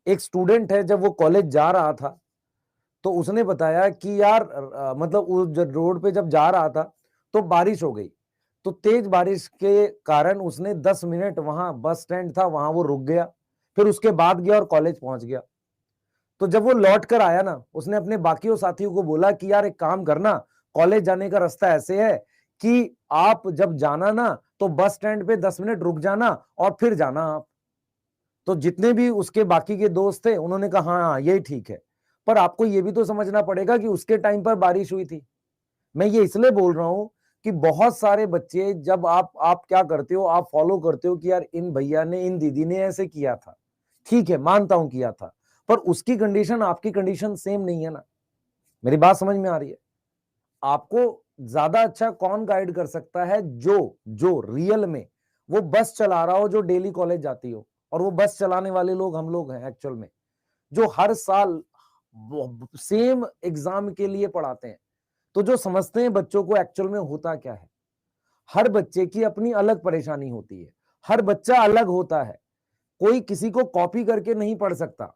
एक स्टूडेंट है, जब वो कॉलेज जा रहा था तो उसने बताया कि यार मतलब वो जब रोड पे जब जा रहा था तो बारिश हो गई। तो तेज बारिश के कारण उसने 10 मिनट वहां बस स्टैंड था वहां वो रुक गया। फिर उसके बाद गया और कॉलेज पहुंच गया। तो जब वो लौट कर आया ना, उसने अपने बाकियों साथियों को बोला कि यार एक काम करना, कॉलेज जाने का रास्ता ऐसे है कि आप जब जाना ना तो बस स्टैंड पे 10 मिनट रुक जाना और फिर जाना आप। तो जितने भी उसके बाकी के दोस्त थे उन्होंने कहा हाँ हाँ यही ठीक है। पर आपको ये भी तो समझना पड़ेगा कि उसके टाइम पर बारिश हुई थी। मैं ये इसलिए बोल रहा हूं कि बहुत सारे बच्चे, जब आप क्या करते हो, आप फॉलो करते हो कि यार इन भैया ने इन दीदी ने ऐसे किया था, ठीक है मानता हूं किया था, पर उसकी कंडीशन आपकी कंडीशन सेम नहीं है ना। मेरी बात समझ में आ रही है? आपको ज्यादा अच्छा कौन गाइड कर सकता है? जो जो रियल में वो बस चला रहा हो, जो डेली कॉलेज जाती हो। और वो बस चलाने वाले लोग हम लोग हैं एक्चुअल में, जो हर साल सेम एग्जाम के लिए पढ़ाते हैं। तो जो समझते हैं बच्चों को एक्चुअल में होता क्या है। हर बच्चे की अपनी अलग परेशानी होती है, हर बच्चा अलग होता है, कोई किसी को कॉपी करके नहीं पढ़ सकता।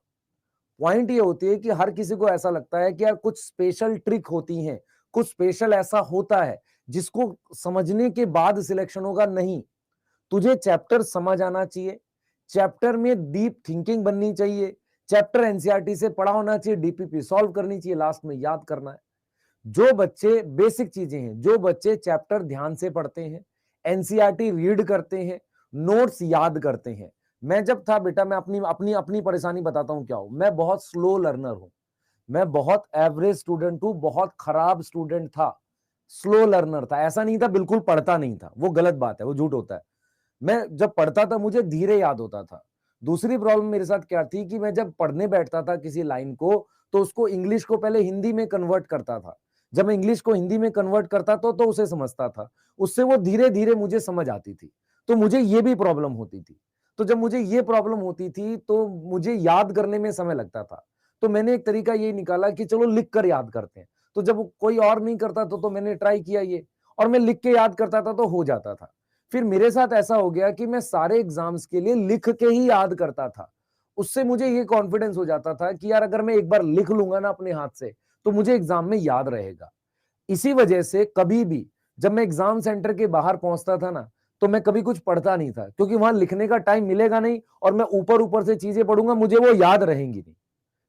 पॉइंट ये होती है कि हर किसी को ऐसा लगता है कि यार कुछ स्पेशल ट्रिक होती हैं, कुछ स्पेशल ऐसा होता है जिसको समझने के बाद सिलेक्शन होगा। नहीं, तुझे चैप्टर समझ आना चाहिए, चैप्टर में डीप थिंकिंग बननी चाहिए, चैप्टर एनसीईआरटी से पढ़ा होना चाहिए, डीपीपी सॉल्व करनी चाहिए, लास्ट में याद करना है। जो बच्चे बेसिक चीजें हैं, जो बच्चे चैप्टर ध्यान से पढ़ते हैं, एनसीईआरटी रीड करते हैं, नोट्स याद करते हैं। मैं जब था बेटा, मैं अपनी अपनी अपनी परेशानी बताता हूं क्या हूं। मैं बहुत स्लो लर्नर हूं, मैं बहुत एवरेज स्टूडेंट हूं, बहुत खराब स्टूडेंट था, स्लो लर्नर था। ऐसा नहीं था बिल्कुल पढ़ता नहीं था, वो गलत बात है, वो झूठ होता है। मैं जब पढ़ता था मुझे धीरे याद होता था। दूसरी प्रॉब्लम मेरे साथ क्या थी कि मैं जब पढ़ने बैठता था किसी लाइन को, तो उसको इंग्लिश को पहले हिंदी में कन्वर्ट करता था। जब मैं इंग्लिश को हिंदी में कन्वर्ट करता तो उसे समझता था, उससे वो धीरे धीरे मुझे समझ आती थी। तो मुझे ये भी प्रॉब्लम होती थी। तो जब मुझे ये प्रॉब्लम होती थी तो मुझे याद करने में समय लगता था। तो मैंने एक तरीका ये निकाला कि चलो लिख कर याद करते हैं। तो जब कोई और नहीं करता तो मैंने ट्राई किया ये, और मैं लिख के याद करता था तो हो जाता था। फिर मेरे साथ ऐसा हो गया कि मैं सारे एग्जाम्स के लिए लिख के ही याद करता था। उससे मुझे ये कॉन्फिडेंस हो जाता था कि यार अगर मैं एक बार लिख लूंगा ना अपने हाथ से तो मुझे एग्जाम में याद रहेगा। इसी वजह से कभी भी जब मैं एग्जाम सेंटर के बाहर पहुंचता था ना, तो मैं कभी कुछ पढ़ता नहीं था, क्योंकि वहां लिखने का टाइम मिलेगा नहीं और मैं ऊपर ऊपर से चीजें पढ़ूंगा, मुझे वो याद रहेंगी नहीं।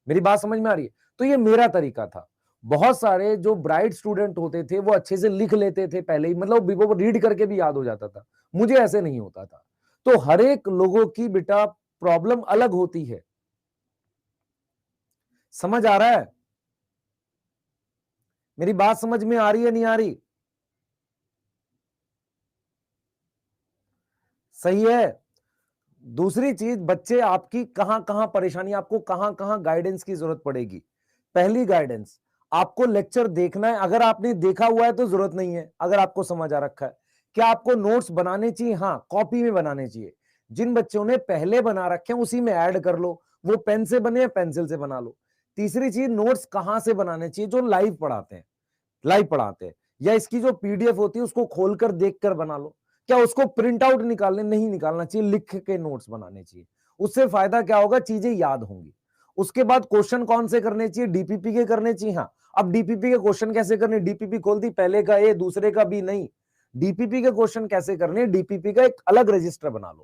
मेरी बात समझ में आ रही है? तो ये मेरा तरीका था। बहुत सारे जो ब्राइट स्टूडेंट होते थे वो अच्छे से लिख लेते थे पहले ही, मतलब वो रीड करके भी याद हो जाता था। मुझे ऐसे नहीं होता था। तो हर एक लोगों की बेटा प्रॉब्लम अलग होती है। समझ आ रहा है? मेरी बात समझ में आ रही है नहीं आ रही? सही है। दूसरी चीज, बच्चे आपकी कहां कहां परेशानी, आपको कहां कहां गाइडेंस की जरूरत पड़ेगी। पहली गाइडेंस, आपको लेक्चर देखना है, अगर आपने देखा हुआ है तो जरूरत नहीं है, अगर आपको समझ आ रखा है। क्या आपको नोट्स बनाने चाहिए? हाँ, कॉपी में बनाने चाहिए। जिन बच्चों ने पहले बना रखे हैं उसी में ऐड कर लो, वो पेन से बने या पेंसिल से बना लो। तीसरी चीज, नोट्स कहां से बनाने चाहिए? जो लाइव पढ़ाते हैं, लाइव पढ़ाते हैं, या इसकी जो पीडीएफ होती है उसको खोलकर देखकर बना लो। क्या उसको प्रिंट आउट निकालने नहीं निकालना चाहिए, लिख के नोट्स बनाने चाहिए। उससे फायदा क्या होगा? चीजें याद होंगी। उसके बाद क्वेश्चन कौन से करने चाहिए? डीपीपी के करने चाहिए। हाँ, अब डीपीपी के क्वेश्चन कैसे करने? डीपीपी खोल दी, पहले का ए दूसरे का बी नहीं, डीपीपी के क्वेश्चन कैसे करने? डीपीपी का एक अलग रजिस्टर बना लो।